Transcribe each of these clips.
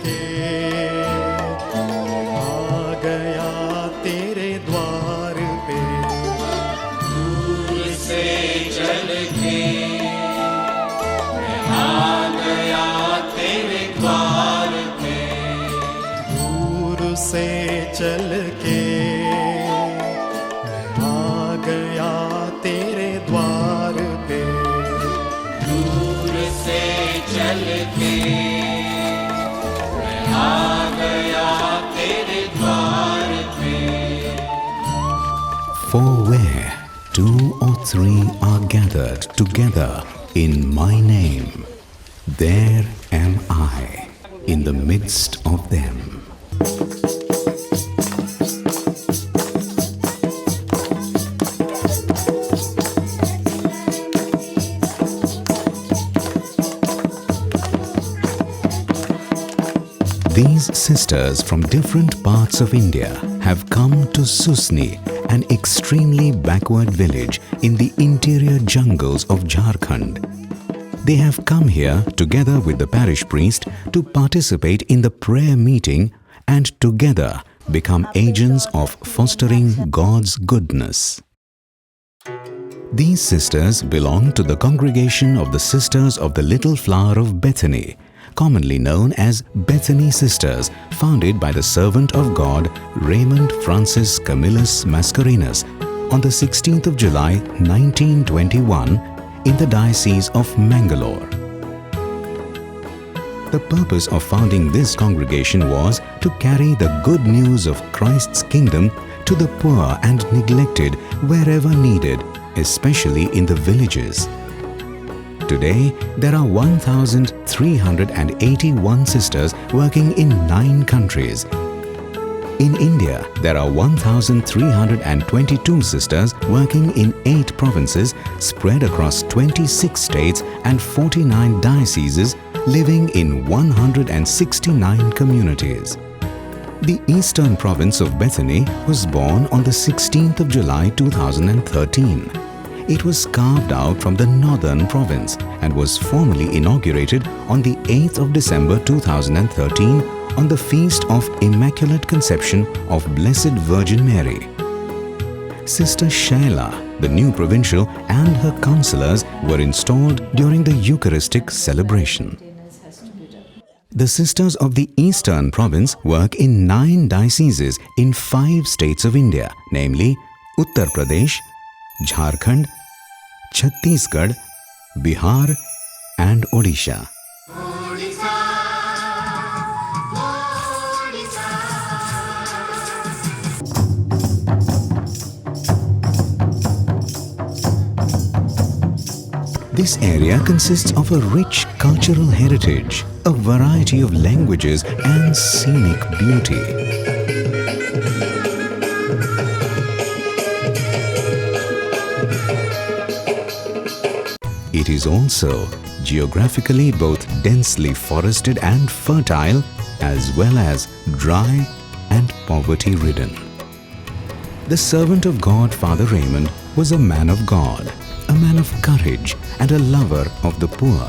के आ गया तेरे द्वार पे, दूर से चल के मैं आ गया तेरे द्वार पे, दूर से चल के मैं आ गया तेरे द्वार पे, दूर से चल के मैं आ गया तेरे द्वार पे। For where two or three are gathered together in my name, there am I in the midst of them. These sisters from different parts of India have come to Susni, an extremely backward village in the interior jungles of Jharkhand. They have come here together with the parish priest to participate in the prayer meeting and together become agents of fostering God's goodness. These sisters belong to the congregation of the Sisters of the Little Flower of Bethany, commonly known as Bethany Sisters, founded by the servant of God Raymond Francis Camillus Mascarenhas on the 16th of July 1921 in the Diocese of Mangalore. The purpose of founding this congregation was to carry the good news of Christ's kingdom to the poor and neglected wherever needed, especially in the villages. Today, there are 1,381 sisters working in 9 countries. In India, there are 1,322 sisters working in 8 provinces spread across 26 states and 49 dioceses, living in 169 communities. The Eastern Province of Bethany was born on the 16th of July 2013. It was carved out from the Northern Province and was formally inaugurated on the 8th of December 2013 on the Feast of Immaculate Conception of Blessed Virgin Mary. Sister Shaila, the new provincial, and her counselors were installed during the Eucharistic celebration. The Sisters of the Eastern Province work in 9 dioceses in 5 states of India, namely Uttar Pradesh, Jharkhand, Chhattisgarh, Bihar and Odisha. This area consists of a rich cultural heritage, a variety of languages and scenic beauty. It is also geographically both densely forested and fertile, as well as dry and poverty-ridden. The servant of God, Father Raymond, was a man of God, a man of courage and a lover of the poor.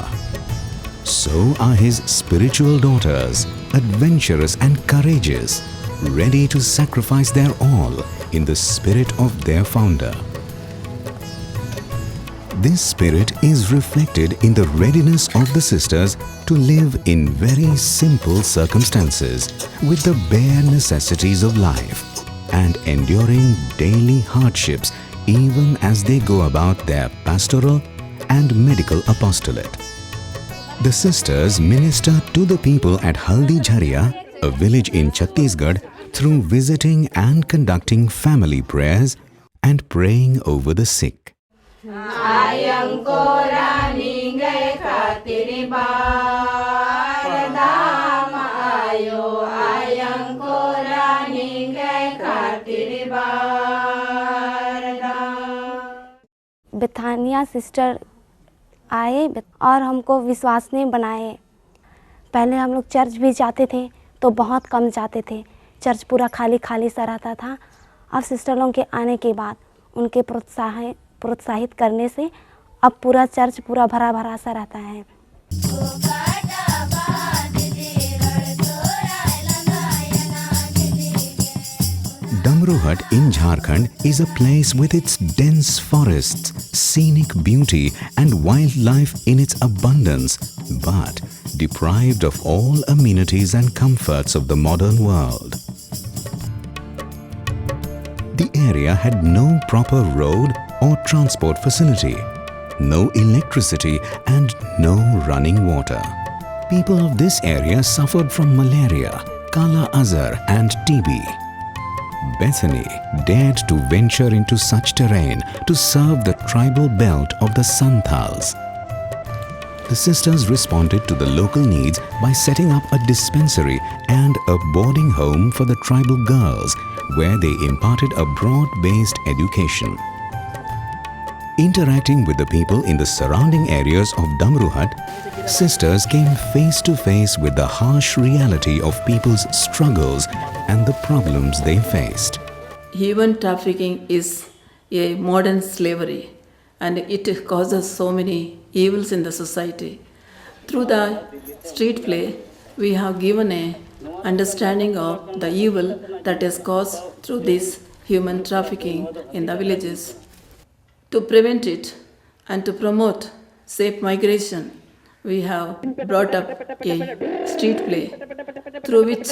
So are his spiritual daughters, adventurous and courageous, ready to sacrifice their all in the spirit of their founder. This spirit is reflected in the readiness of the sisters to live in very simple circumstances with the bare necessities of life and enduring daily hardships even as they go about their pastoral and medical apostolate. The sisters minister to the people at Haldi Jharia, a village in Chhattisgarh, through visiting and conducting family prayers and praying over the sick. Bethany sister आए और हमको विश्वासनीय बनाए। पहले हम लोग church भी जाते थे तो बहुत कम जाते थे, चर्च पूरा खाली खाली सा रहता था। अब सिस्टर लोगों के आने के बाद उनके प्रोत्साहित करने से अब पूरा चर्च पूरा भरा भरा सा रहता है। Damruhat in Jharkhand is a place with its dense forests, scenic beauty and wildlife in its abundance, but deprived of all amenities and comforts of the modern world. The area had no proper road or transport facility, no electricity and no running water. People of this area suffered from malaria, Kala Azar and TB. Bethany dared to venture into such terrain to serve the tribal belt of the Santals. The sisters responded to the local needs by setting up a dispensary and a boarding home for the tribal girls, where they imparted a broad-based education. Interacting with the people in the surrounding areas of Damruhat, sisters came face to face with the harsh reality of people's struggles and the problems they faced. Human trafficking is a modern slavery, and it causes so many evils in the society. Through the street play, we have given a understanding of the evil that is caused through this human trafficking in the villages. To prevent it and to promote safe migration, we have brought up a street play through which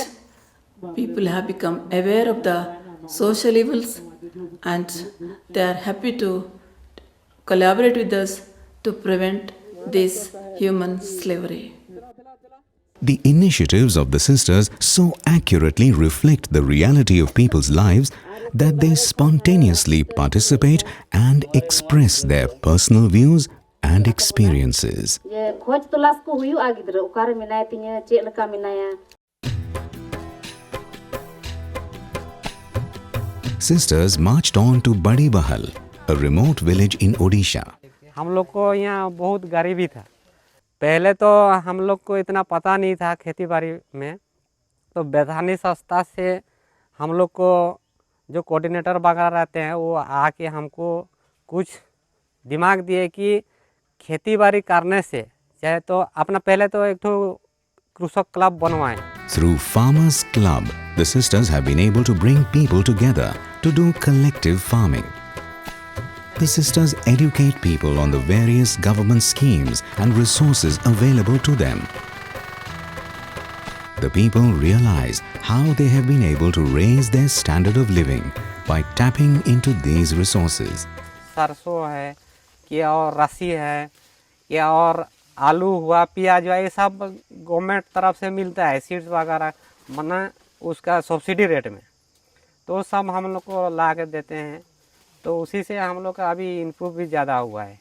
people have become aware of the social evils, and they are happy to collaborate with us to prevent this human slavery. The initiatives of the sisters so accurately reflect the reality of people's lives that they spontaneously participate and express their personal views and experiences. Sisters marched on to Badi Bahal, a remote village in Odisha. हम लोग को यहाँ बहुत गरीबी था। पहले तो हम लोग को इतना पता नहीं था खेती बाड़ी में, तो बेथानी संस्था से हम लोग को जो कोऑर्डिनेटर वगैरह रहते हैं वो आके हमको कुछ दिमाग दिए कि खेती बाड़ी करने से चाहे तो अपना पहले तो एक तो कृषक क्लब बनवाएं। Through Farmers Club, the sisters have been able to bring people together to do collective farming. The sisters educate people on the various government schemes and resources available to them. The people realize how they have been able to raise their standard of living by tapping into these resources. सरसों है क्या और रसी है क्या और आलू हुआ प्याज हुआ, ये सब गवर्नमेंट तरफ से मिलता है सीड्स वगैरह, मना उसका सब्सिडी रेट में, तो सब हम लोग को ला के देते हैं, तो उसी से हम लोग का अभी इम्प्रूव भी ज़्यादा हुआ है।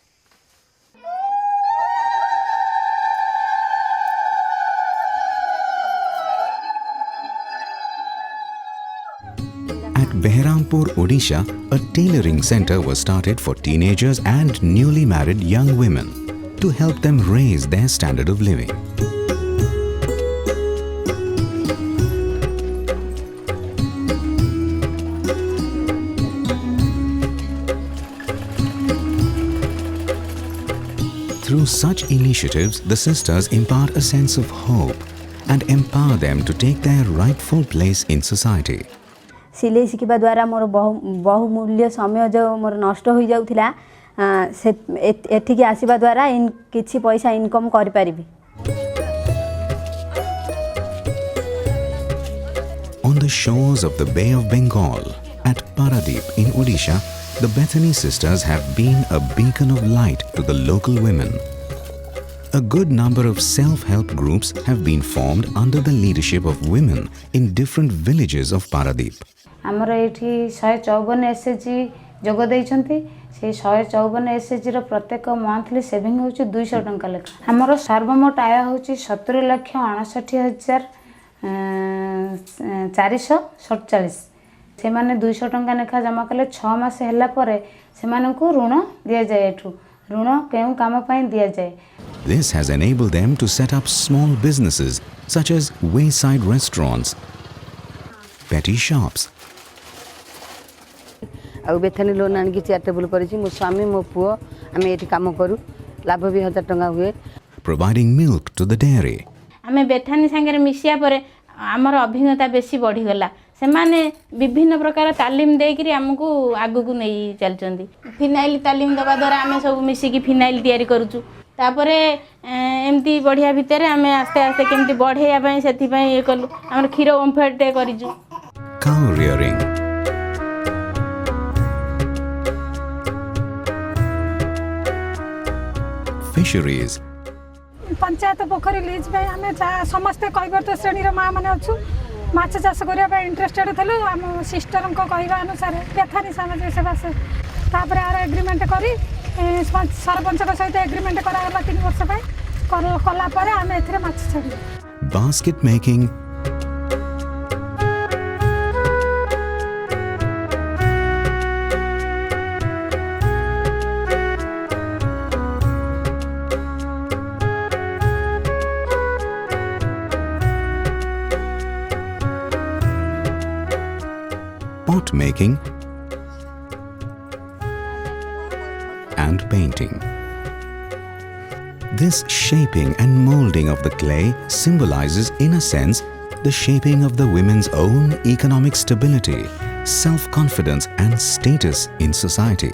At Behrampur, Odisha, a tailoring center was started for teenagers and newly married young women to help them raise their standard of living. Through such initiatives, the sisters impart a sense of hope and empower them to take their rightful place in society. सिलाई शिखा द्वारा मोर बहुमूल्य समय जो मोर नष्ट हो जाउथिला से एठिके आसीबा द्वारा इन किछि पैसा इनकम करि परिबी। On the shores of the Bay of Bengal, at Paradip in Odisha, the Bethany sisters have been a beacon of light to the local women. A good number of self-help groups have been formed under the leadership of women in different villages of Paradip. आमर एठी 154 SHG जोग दैछंती, से 154 SHG रो प्रत्येक monthly saving होची 200 टंका लेखा। हमर सर्वमोट आय होची 70,59,447 से माने 200 टंका लेखा जमा कले 6 मास हैला परे से मानकु ऋण दिया जाय। एठू ऋण केउ काम पई दिया जाय। This has enabled them to set up small businesses such as wayside restaurants, petty shops. Uh Bethany loan आनिकी chair table करिछि, मो स्वामी मो पुओ आमे एठी काम करू, लाभ भी 1000 टंका हुए। Providing milk to the dairy. आमे बेथानी संगे मिसिया परे आमर अभिज्ञता बेसी बढ़ी गला। ସେମାନେ ବିଭିନ୍ନ ପ୍ରକାର ତାଲିମ ଦେଇକିରି ଆମକୁ ଆଗକୁ ନେଇ ଚାଲିଛନ୍ତି। ଫିନାଇଲ ତାଲିମ ଦେବା ଦ୍ୱାରା ଆମେ ସବୁ ମିଶିକି ଫିନାଇଲ ତିଆରି କରୁଛୁ। ତାପରେ ଏମିତି ବଢ଼ିଆ ଭିତରେ ଆମେ ଆସ୍ତେ ଆସ୍ତେ କେମିତି ବଢ଼େଇବା ପାଇଁ ସେଥିପାଇଁ ଇଏ କଲୁ। ଆମର କ୍ଷୀର ଓମ୍ଫେଡ୍ଟେ କରିଛୁ। Cow rearing, fisheries, पंचायत पोखरी लीज पे आम समस्ते कैवर्त श्रेणी माँ मैंने अच्छु माछ चाष करने इंटरेस्टेड थलु आम सिस्टर को कहवा अनुसार बेथानी सामाजिक सेवा से तापर आर एग्रीमेंट करी सरपंच सहित एग्रीमेंट करागला 3 वर्ष कला आम ए माछ छाड़ू। basket making, pot making, and painting. This shaping and molding of the clay symbolizes, in a sense, the shaping of the women's own economic stability, self-confidence, and status in society.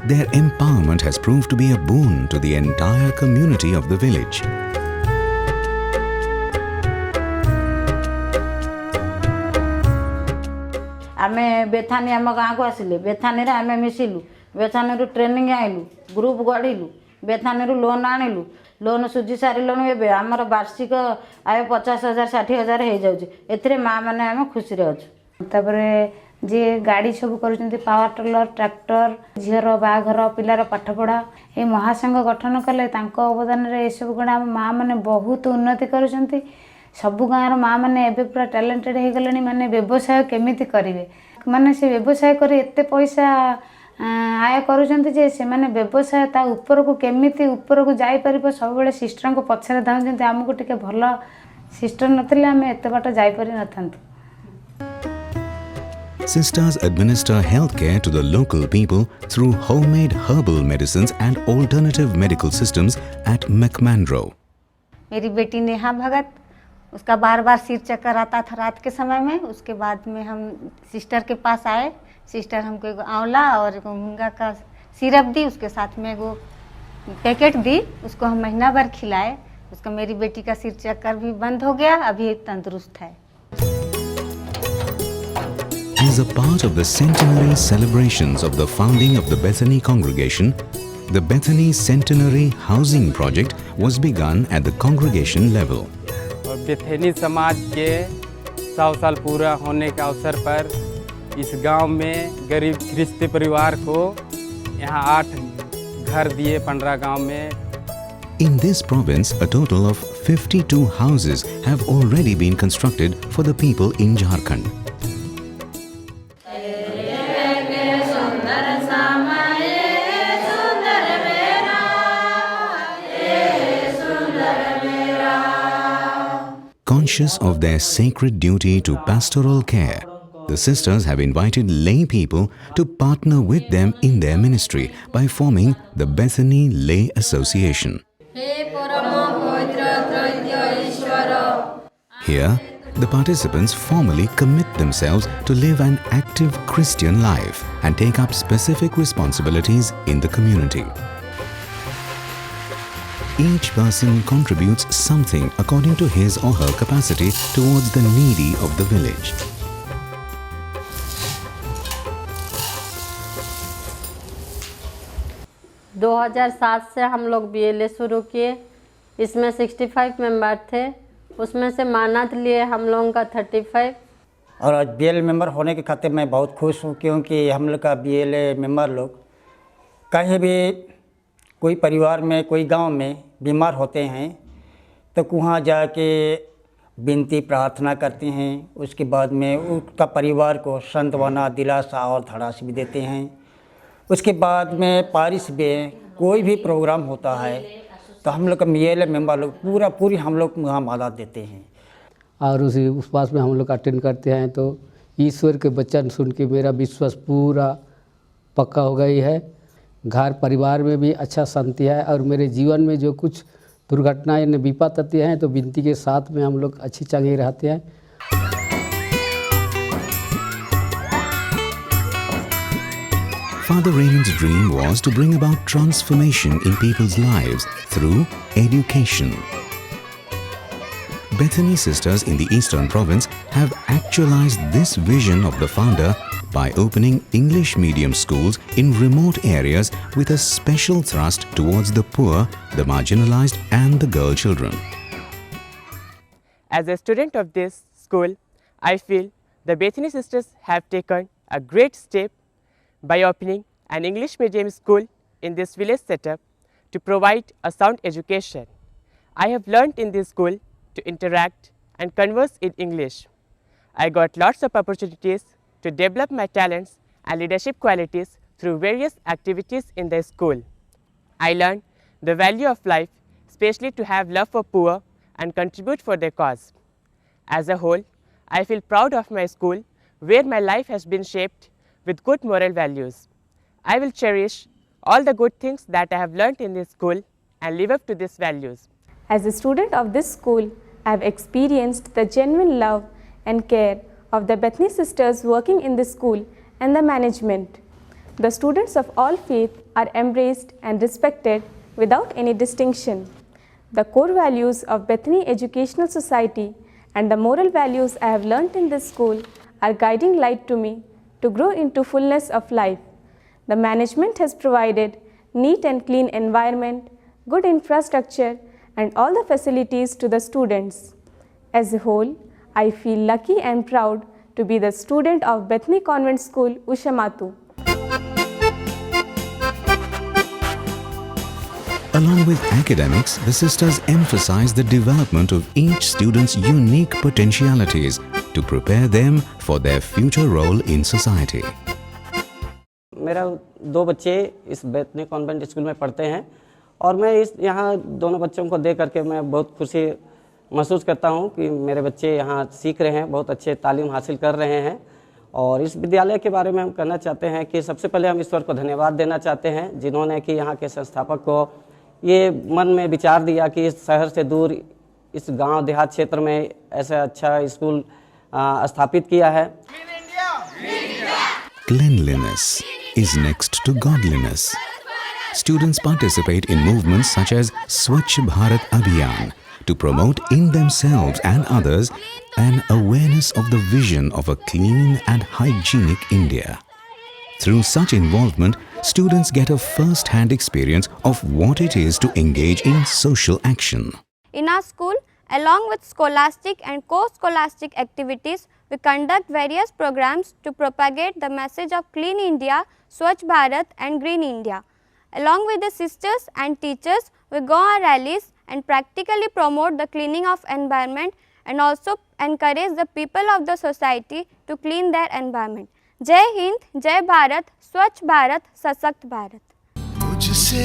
Their empowerment has proved to be a boon to the entire community of the village. आमे Bethany आम गाँव को आसिले Bethany रे आमे मिसिलु Bethany रु training आइलु group गढ़िलु Bethany रु loan आनिलु loan सुझी सारिलुणु एबे हमर वार्षिक आय 50,000 60,000 हो जाउची एथिरे माँ माने आमे खुशी रे अछु। तापरे जे गाड़ी सब करूछन्ती पावर टिलर ट्रैक्टर झीर बाघर पिलार पाठपढ़ा ए महासंघ गठन कले तांको अवदान रे ए सब गुण आम माँ माने बहुत उन्नति करूछन्ती। सबु गाँव माँ मैंने एवं पूरा टैलेंटेड हो गले माने व्यवसाय केमिति करेंगे माने से व्यवसाय कर एते पैसा आय करुँचे जे से माने व्यवसाय ता ऊपर को केमिति ऊपर को जाई परिबो सब बेले सिस्टर को पछरे धाउछन्ती हमको टिके भल सिस्टर नथिले आमे एते बाट जाई परि नथांतु। Sisters administer healthcare to the local people through homemade herbal medicines and alternative medical systems at McManro. मेरी बेटी नेहा भगत उसका बार बार सिर चक्कर आता था रात के समय में। उसके बाद में हम सिस्टर के पास आए। सिस्टर हमको एगो आंवला और एगो मूंगा का सिरप दी उसके साथ में एगो पैकेट दी उसको हम महीना भर खिलाए। उसका मेरी बेटी का सिर चक्कर भी बंद हो गया अभी तंदुरुस्त है। As a part of the centenary celebrations of the founding of the Bethany congregation, the Bethany Centenary Housing Project was begun at the congregation level. Bethany समाज के 100 साल पूरा होने के अवसर पर इस गांव में गरीब ख्रिस्ती परिवार को यहाँ 8 घर दिए 15 गांव में। In this province, a total of 52 houses have already been constructed for the people in Jharkhand. Conscious of their sacred duty to pastoral care, the sisters have invited lay people to partner with them in their ministry by forming the Bethany Lay Association. Here, the participants formally commit themselves to live an active Christian life and take up specific responsibilities in the community. Each person contributes something according to his or her capacity towards the needy of the village. – 2007 से हम लोग BLA शुरू किए। इसमें 65 member थे, उसमें से मानद लिए हम लोगों का 35। और आज BLA मेंबर होने के खातिर मैं बहुत खुश हूँ क्योंकि हम लोग का BLA मेंबर लोग कहीं भी कोई परिवार में कोई गांव में बीमार होते हैं तो वहाँ जाके विनती प्रार्थना करते हैं। उसके बाद में उसका परिवार को सांत्वना दिलासा और धड़ास भी देते हैं। उसके बाद में पारिश में कोई भी प्रोग्राम होता है तो हम लोग का BLA मेंबर लोग पूरी हम लोग वहाँ मदद देते हैं और उस पास में हम लोग अटेंड करते हैं। तो ईश्वर के वचन सुन के मेरा विश्वास पूरा पक्का हो गई है। घर परिवार में भी अच्छा शांति है और मेरे जीवन में जो कुछ दुर्घटनाएं विपत्ति हैं तो विनती के साथ में हम लोग अच्छी चंगी रहते हैं। Father Raymond's dream was to bring about transformation in people's lives through education. Bethany Sisters in the Eastern Province have actualized this vision of the founder by opening English medium schools in remote areas with a special thrust towards the poor, the marginalized and the girl children. As a student of this school, I feel the Bethany Sisters have taken a great step by opening an English medium school in this village setup to provide a sound education. I have learned in this school to interact and converse in English. I got lots of opportunities to develop my talents and leadership qualities through various activities in the school. I learned the value of life, especially to have love for poor and contribute for their cause. As a whole, I feel proud of my school, where my life has been shaped with good moral values. I will cherish all the good things that I have learned in this school and live up to these values. As a student of this school, I have experienced the genuine love and care of the Bethany Sisters working in this school and the management. The students of all faith are embraced and respected without any distinction. The core values of Bethany Educational Society and the moral values I have learnt in this school are guiding light to me to grow into fullness of life. The management has provided neat and clean environment, good infrastructure and all the facilities to the students. As a whole, I feel lucky and proud to be the student of Bethany Convent School, Ushamatu. Along with academics, the sisters emphasize the development of each student's unique potentialities to prepare them for their future role in society. मेरा 2 बच्चे इस Bethany convent school में पढ़ते हैं और मैं यहाँ दोनों बच्चों को देख करके मैं बहुत खुशी महसूस करता हूँ कि मेरे बच्चे यहाँ सीख रहे हैं, बहुत अच्छे तालीम हासिल कर रहे हैं। और इस विद्यालय के बारे में हम कहना चाहते हैं कि सबसे पहले हम ईश्वर को धन्यवाद देना चाहते हैं, जिन्होंने कि यहाँ के संस्थापक को ये मन में विचार दिया कि इस शहर से दूर इस गांव देहात क्षेत्र में ऐसा अच्छा स्कूल स्थापित किया है। Cleanliness is next to godliness. Students participate in movements such as Swachh Bharat Abhiyan to promote in themselves and others an awareness of the vision of a clean and hygienic India. Through such involvement, students get a first-hand experience of what it is to engage in social action. In our school, along with scholastic and co-scholastic activities, we conduct various programs to propagate the message of Clean India, Swachh Bharat and Green India. Along with the sisters and teachers, we go on rallies and practically promote the cleaning of environment and also encourage the people of the society to clean their environment. जय हिंद, जय भारत, स्वच्छ भारत, सशक्त भारत। मुझसे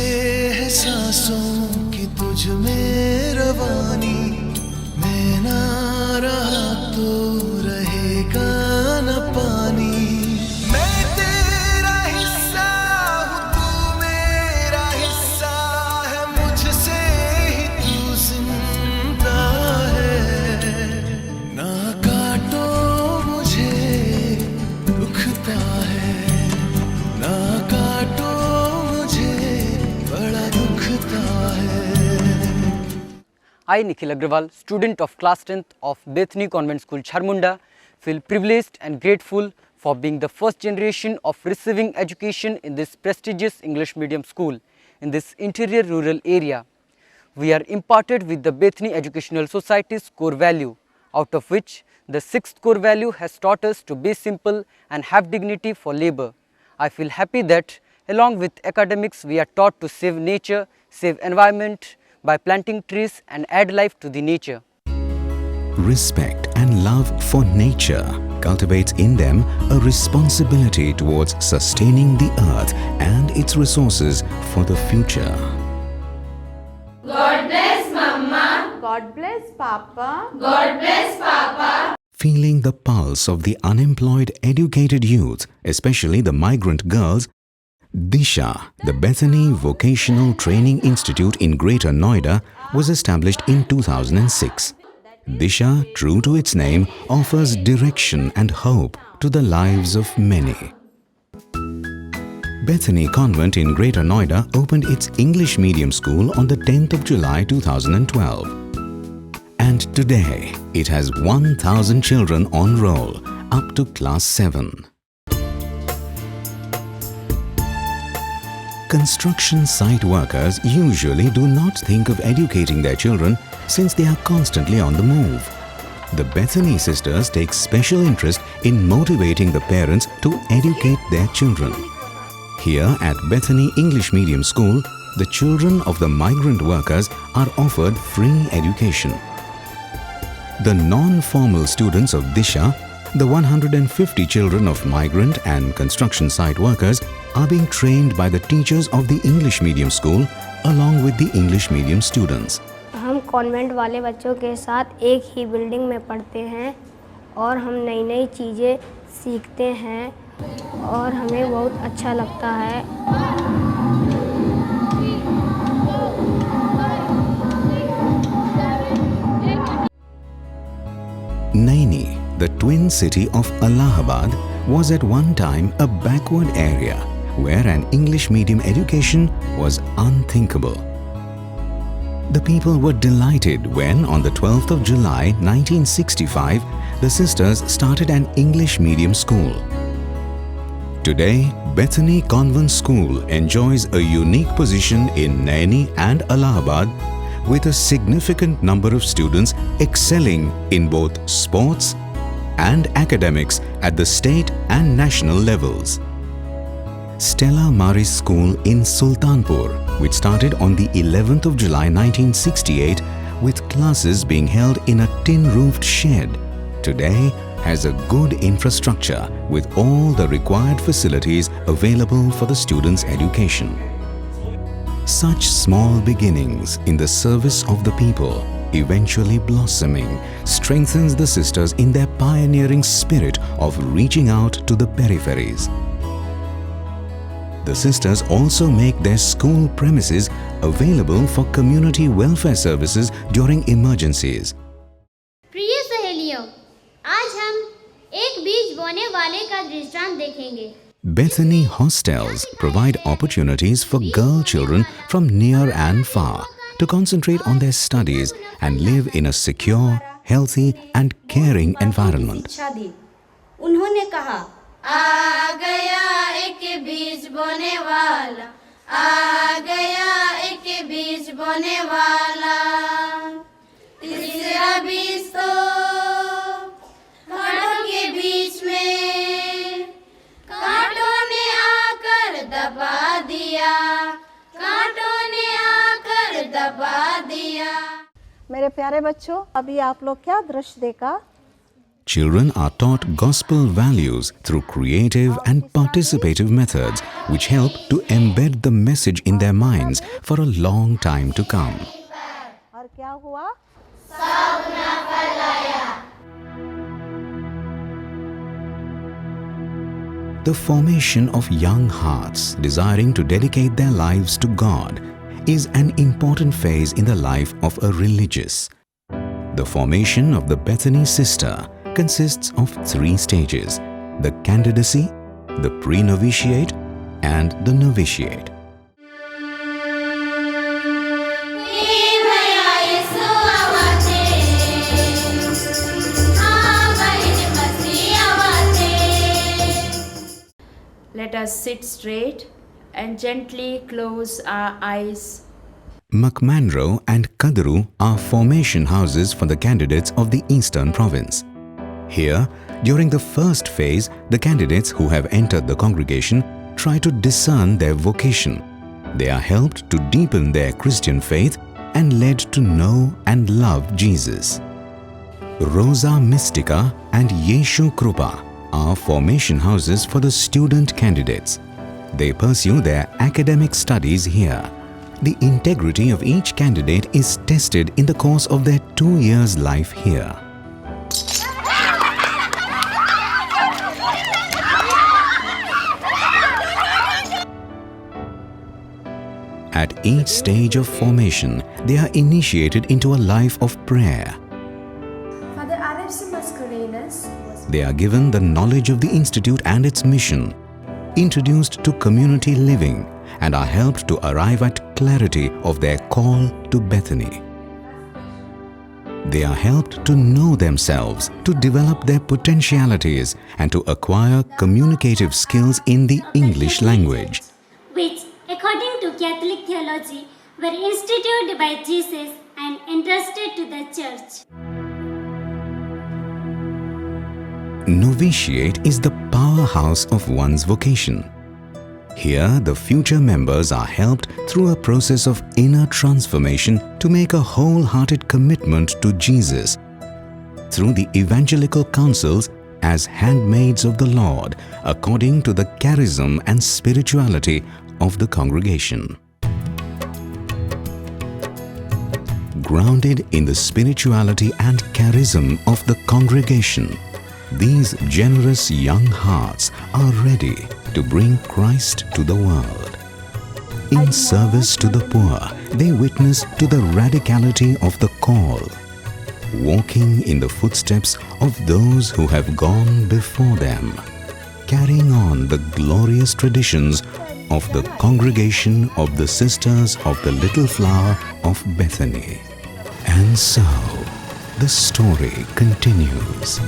है सांसों की तुझ में रवानी, मैं ना रहा तो रहेगा न पानी। मैं तेरा हिस्सा हूँ, तू मेरा हिस्सा है, मुझसे ही तू जिंदा है। ना काटो मुझे दुखता है, ना काटो मुझे बड़ा दुखता है। I, Nikhil Agrawal, student of class 10th of Bethany Convent School, Charmunda, feel privileged and grateful for being the first generation of receiving education in this prestigious English medium school in this interior rural area. We are imparted with the Bethany Educational Society's core value, out of which the 6th core value has taught us to be simple and have dignity for labor. I feel happy that along with academics we are taught to save nature, save environment by planting trees and add life to the nature. Respect and love for nature cultivates in them a responsibility towards sustaining the earth and its resources for the future. God bless Mama. God bless Papa. God bless Papa. Feeling the pulse of the unemployed educated youth, especially the migrant girls, Disha, the Bethany Vocational Training Institute in Greater Noida, was established in 2006. Disha, true to its name, offers direction and hope to the lives of many. Bethany Convent in Greater Noida opened its English medium school on the 10th of July 2012. And today, it has 1,000 children on roll, up to class 7. Construction site workers usually do not think of educating their children since they are constantly on the move. The Bethany sisters take special interest in motivating the parents to educate their children. Here at Bethany English Medium School, the children of the migrant workers are offered free education. The non-formal students of Disha, the 150 children of migrant and construction site workers, are being trained by the teachers of the English Medium School along with the English Medium students. हम convent वाले बच्चों के साथ एक ही building में पढ़ते हैं और हम नई नई चीज़ें सीखते हैं और हमें बहुत अच्छा लगता है। Naini, the twin city of Allahabad, was at one time a backward area where an English medium education was unthinkable. The people were delighted when, on the 12th of July 1965, the sisters started an English medium school. Today, Bethany Convent School enjoys a unique position in Naini and Allahabad, with a significant number of students excelling in both sports and academics at the state and national levels. Stella Maris School in Sultanpur, which started on the 11th of July 1968 with classes being held in a tin-roofed shed, today has a good infrastructure with all the required facilities available for the students' education. Such small beginnings in the service of the people, eventually blossoming, strengthens the sisters in their pioneering spirit of reaching out to the peripheries. The sisters also make their school premises available for community welfare services during emergencies. प्रिय सहेलियों, आज हम एक बीज बोने वाले का दृष्टांत देखेंगे। Bethany hostels provide opportunities for girl children from near and far to concentrate on their studies and live in a secure, healthy and caring environment. उन्होंने कहा, आ गया एक बीज बोने वाला, आ गया एक बीज बोने वाला, तीसरा बीज तो कांटों के बीच में, कांटों ने आकर दबा दिया, कांटों ने आकर दबा दिया। मेरे प्यारे बच्चों, अभी आप लोग क्या दृश्य देखा? Children are taught gospel values through creative and participative methods which help to embed the message in their minds for a long time to come. और क्या हुआ? The formation of young hearts desiring to dedicate their lives to God is an important phase in the life of a religious. The formation of the Bethany sister consists of 3 stages: the candidacy, the pre-novitiate and the novitiate. Let us sit straight and gently close our eyes. McManro and Kaduru are formation houses for the candidates of the Eastern Province. Here, during the first phase, the candidates who have entered the congregation try to discern their vocation. They are helped to deepen their Christian faith and led to know and love Jesus. Rosa Mystica and Yeshu Krupa are formation houses for the student candidates. They pursue their academic studies here. The integrity of each candidate is tested in the course of their 2 years' life here. At each stage of formation, they are initiated into a life of prayer. Father Arif Mascarenas. They are given the knowledge of the institute and its mission. introduced to community living and are helped to arrive at clarity of their call to Bethany. They are helped to know themselves, to develop their potentialities and to acquire communicative skills in the English language. Which, according to Catholic theology, were instituted by Jesus and entrusted to the Church. Novitiate is the powerhouse of one's vocation. Here, the future members are helped through a process of inner transformation to make a wholehearted commitment to Jesus. Through the evangelical counsels as handmaids of the Lord, according to the charism and spirituality of the congregation. Grounded in the spirituality and charism of the congregation, these generous young hearts are ready to bring Christ to the world. In service to the poor, they witness to the radicality of the call, walking in the footsteps of those who have gone before them, carrying on the glorious traditions of the congregation of the Sisters of the Little Flower of Bethany. And so, the story continues.